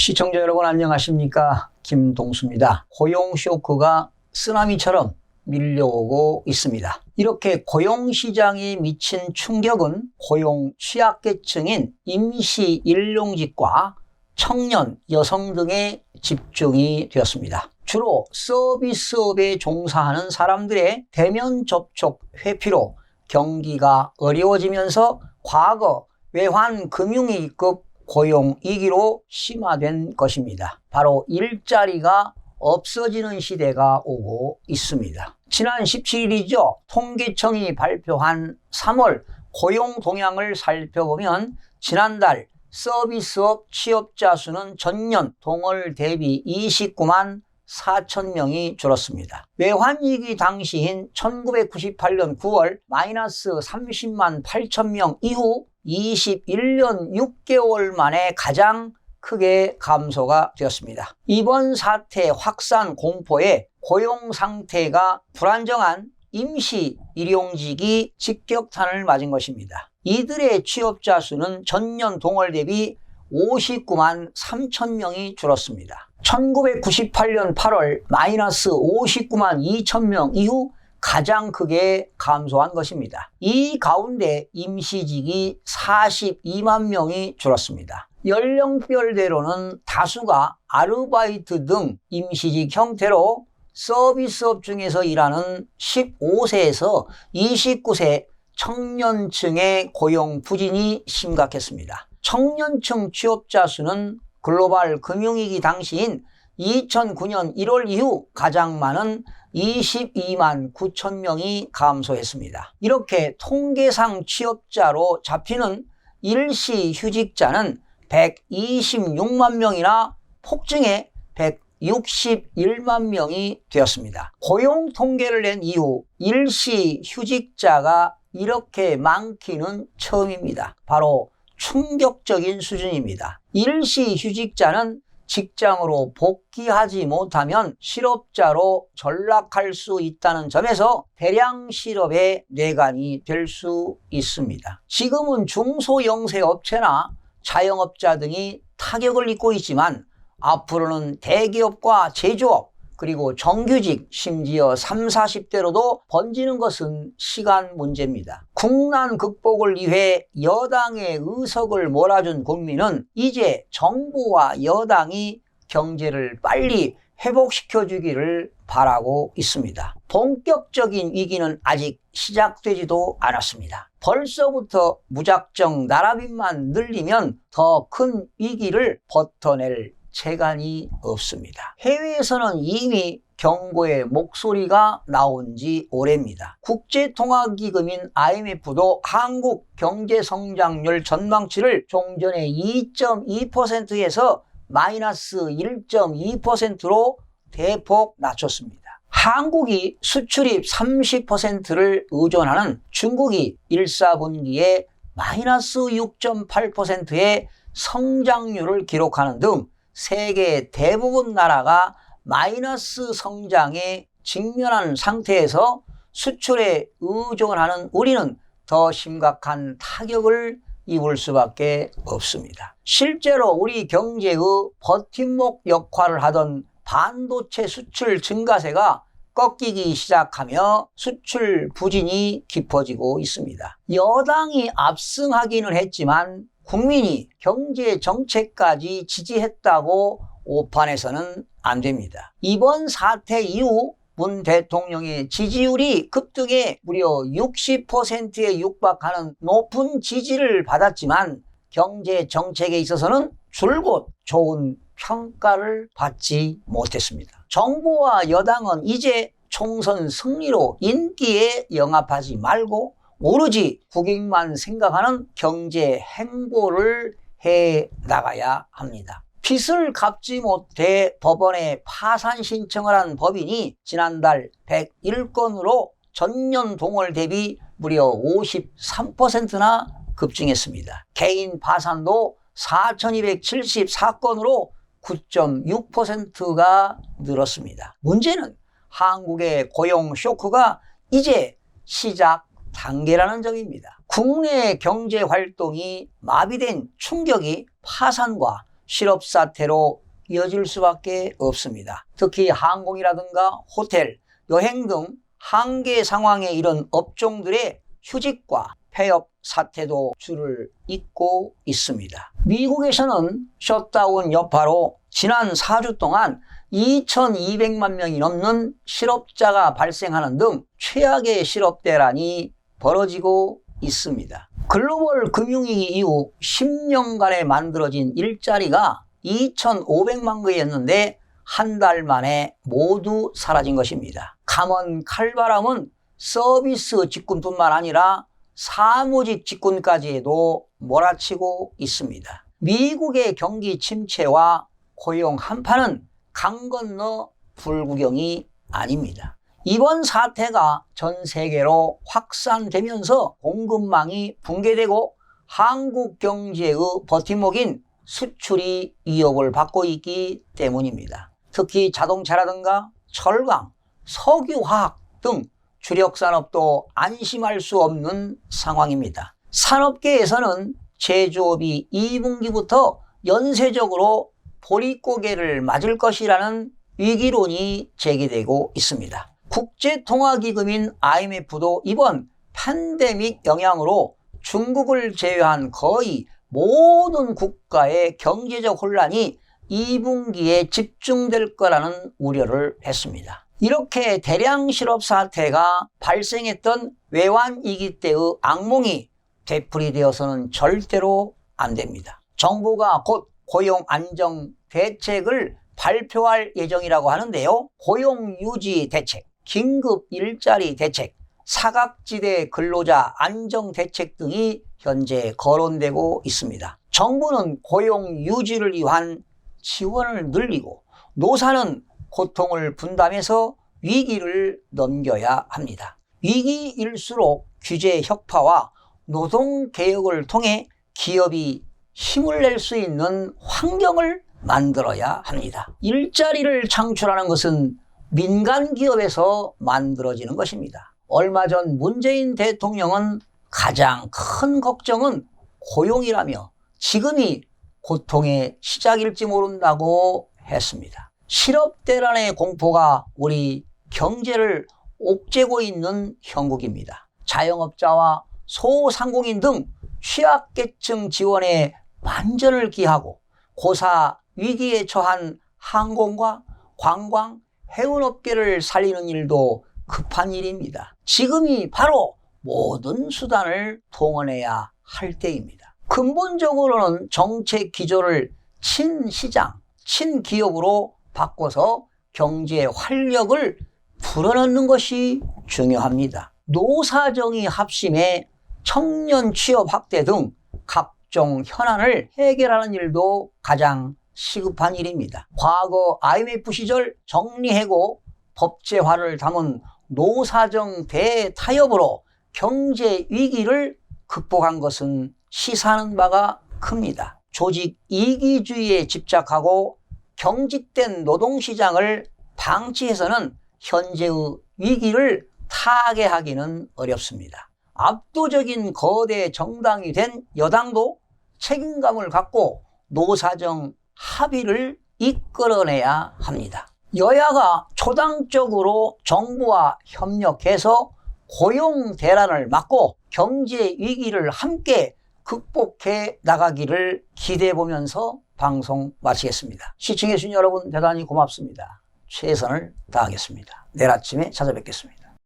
시청자 여러분 안녕하십니까? 김동수입니다. 고용 쇼크가 쓰나미처럼 밀려오고 있습니다. 이렇게 고용시장에 미친 충격은 고용 취약계층인 임시 일용직과 청년, 여성 등에 집중이 되었습니다. 주로 서비스업에 종사하는 사람들의 대면 접촉 회피로 경기가 어려워지면서 과거 외환금융위기급 고용위기로 심화된 것입니다. 바로 일자리가 없어지는 시대가 오고 있습니다. 지난 17일이죠. 통계청이 발표한 3월 고용 동향을 살펴보면 지난달 서비스업 취업자 수는 전년 동월 대비 29만 4천 명이 줄었습니다. 외환위기 당시인 1998년 9월 마이너스 30만 8천 명 이후 21년 6개월 만에 가장 크게 감소가 되었습니다. 이번 사태 확산 공포에 고용 상태가 불안정한 임시 일용직이 직격탄을 맞은 것입니다. 이들의 취업자 수는 전년 동월 대비 59만 3천 명이 줄었습니다. 1998년 8월 마이너스 59만 2천 명 이후 가장 크게 감소한 것입니다. 이 가운데 임시직이 42만 명이 줄었습니다. 연령별대로는 다수가 아르바이트 등 임시직 형태로 서비스업 중에서 일하는 15세에서 29세 청년층의 고용 부진이 심각했습니다. 청년층 취업자 수는 글로벌 금융위기 당시인 2009년 1월 이후 가장 많은 22만 9천 명이 감소했습니다. 이렇게 통계상 취업자로 잡히는 일시 휴직자는 126만 명이나 폭증해 161만 명이 되었습니다. 고용 통계를 낸 이후 일시 휴직자가 이렇게 많기는 처음입니다. 바로 충격적인 수준입니다. 일시 휴직자는 직장으로 복귀하지 못하면 실업자로 전락할 수 있다는 점에서 대량 실업의 뇌관이 될 수 있습니다. 지금은 중소영세업체나 자영업자 등이 타격을 입고 있지만 앞으로는 대기업과 제조업 그리고 정규직 심지어 30, 40대로도 번지는 것은 시간 문제입니다. 국난 극복을 위해 여당의 의석을 몰아준 국민은 이제 정부와 여당이 경제를 빨리 회복시켜주기를 바라고 있습니다. 본격적인 위기는 아직 시작되지도 않았습니다. 벌써부터 무작정 나라빚만 늘리면 더 큰 위기를 버텨낼 재간이 없습니다. 해외에서는 이미 경고의 목소리가 나온 지 오래입니다. 국제통화기금인 IMF도 한국 경제성장률 전망치를 종전의 2.2%에서 마이너스 1.2%로 대폭 낮췄습니다. 한국이 수출입 30%를 의존하는 중국이 1사분기에 마이너스 6.8%의 성장률을 기록하는 등 세계 대부분 나라가 마이너스 성장에 직면한 상태에서 수출에 의존하는 우리는 더 심각한 타격을 입을 수밖에 없습니다. 실제로 우리 경제의 버팀목 역할을 하던 반도체 수출 증가세가 꺾이기 시작하며 수출 부진이 깊어지고 있습니다. 여당이 압승하기는 했지만 국민이 경제 정책까지 지지했다고 오판해서는 안 됩니다. 이번 사태 이후 문 대통령의 지지율이 급등해 무려 60%에 육박하는 높은 지지를 받았지만 경제 정책에 있어서는 줄곧 좋은 평가를 받지 못했습니다. 정부와 여당은 이제 총선 승리로 인기에 영합하지 말고 오로지 국익만 생각하는 경제 행보를 해 나가야 합니다. 빚을 갚지 못해 법원에 파산 신청을 한 법인이 지난달 101건으로 전년 동월 대비 무려 53%나 급증했습니다. 개인 파산도 4,274건으로 9.6%가 늘었습니다. 문제는 한국의 고용 쇼크가 이제 시작 단계라는 점입니다. 국내 경제 활동이 마비된 충격이 파산과 실업 사태로 이어질 수밖에 없습니다. 특히 항공이라든가 호텔, 여행 등 한계 상황에 이른 업종들의 휴직과 폐업 사태도 줄을 잇고 있습니다. 미국에서는 셧다운 여파로 지난 4주 동안 2,200만 명이 넘는 실업자가 발생하는 등 최악의 실업 대란이 벌어지고 있습니다. 글로벌 금융위기 이후 10년간에 만들어진 일자리가 2,500만 개였는데 한 달 만에 모두 사라진 것입니다. 감원 칼바람은 서비스 직군뿐만 아니라 사무직 직군까지도 몰아치고 있습니다. 미국의 경기 침체와 고용 한파는 강 건너 불구경이 아닙니다. 이번 사태가 전 세계로 확산되면서 공급망이 붕괴되고 한국 경제의 버팀목인 수출이 위협을 받고 있기 때문입니다. 특히 자동차라든가 철강, 석유화학 등 주력 산업도 안심할 수 없는 상황입니다. 산업계에서는 제조업이 2분기부터 연쇄적으로 보릿고개를 맞을 것이라는 위기론이 제기되고 있습니다. 국제통화기금인 IMF도 이번 팬데믹 영향으로 중국을 제외한 거의 모든 국가의 경제적 혼란이 2분기에 집중될 거라는 우려를 했습니다. 이렇게 대량 실업 사태가 발생했던 외환위기 때의 악몽이 되풀이되어서는 절대로 안 됩니다. 정부가 곧 고용 안정 대책을 발표할 예정이라고 하는데요. 고용 유지 대책, 긴급 일자리 대책, 사각지대 근로자 안정 대책 등이 현재 거론되고 있습니다. 정부는 고용 유지를 위한 지원을 늘리고 노사는 고통을 분담해서 위기를 넘겨야 합니다. 위기일수록 규제 혁파와 노동개혁을 통해 기업이 힘을 낼 수 있는 환경을 만들어야 합니다. 일자리를 창출하는 것은 민간 기업에서 만들어지는 것입니다. 얼마 전 문재인 대통령은 가장 큰 걱정은 고용이라며 지금이 고통의 시작일지 모른다고 했습니다. 실업 대란의 공포가 우리 경제를 옥죄고 있는 형국입니다. 자영업자와 소상공인 등 취약계층 지원에 만전을 기하고 고사 위기에 처한 항공과 관광, 해운업계를 살리는 일도 급한 일입니다. 지금이 바로 모든 수단을 동원해야 할 때입니다. 근본적으로는 정책 기조를 친시장, 친기업으로 바꿔서 경제 활력을 불어넣는 것이 중요합니다. 노사정의 합심에 청년 취업 확대 등 각종 현안을 해결하는 일도 가장 시급한 일입니다. 과거 IMF 시절 정리해고 법제화를 담은 노사정 대타협으로 경제 위기를 극복한 것은 시사하는 바가 큽니다. 조직 이기주의에 집착하고 경직된 노동시장을 방치해서는 현재의 위기를 타개하기는 어렵습니다. 압도적인 거대 정당이 된 여당도 책임감을 갖고 노사정 합의를 이끌어내야 합니다. 여야가 초당적으로 정부와 협력해서 고용 대란을 막고 경제 위기를 함께 극복해 나가기를 기대해 보면서 방송 마치겠습니다. 시청해 주신 여러분 대단히 고맙습니다. 최선을 다하겠습니다. 내일 아침에 찾아뵙겠습니다.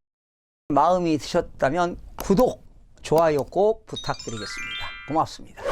마음이 드셨다면 구독, 좋아요 꼭 부탁드리겠습니다. 고맙습니다.